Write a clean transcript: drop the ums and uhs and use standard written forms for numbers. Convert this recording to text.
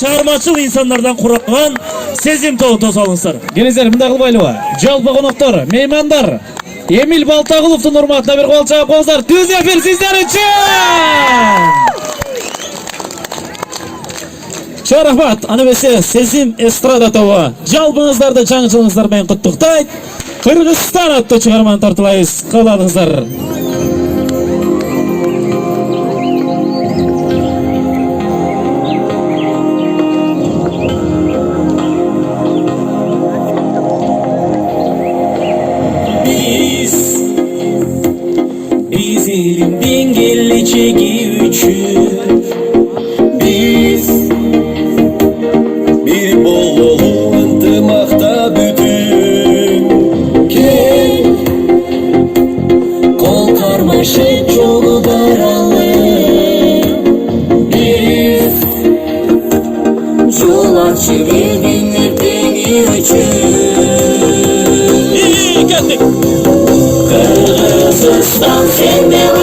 чыгармачыл insanlardan kurulgan Sezim тобу тосолуңуздар. Келіңіздер, мында кылбайлыбы. Жалпы коноктор, меймандар. Эмил Балтагуловдун урматына бир кол чаап коңуздар. Түз эфир сиздер үчүн. Чоң рахмат. Аны бесе Sezim эстрада тобу жалпыңыздарды жаңы жылыңыздар менен куттуктайт. Кыргызстан аттуу чыгарманы тартылайбыз. Кабыл Biz elimden geleceği üçün biz bir bol ıntımakta bütün gel kol karmaşık yolu daralım biz yol açı bilginlikten üçün İyi geldik. Kırgızistan sende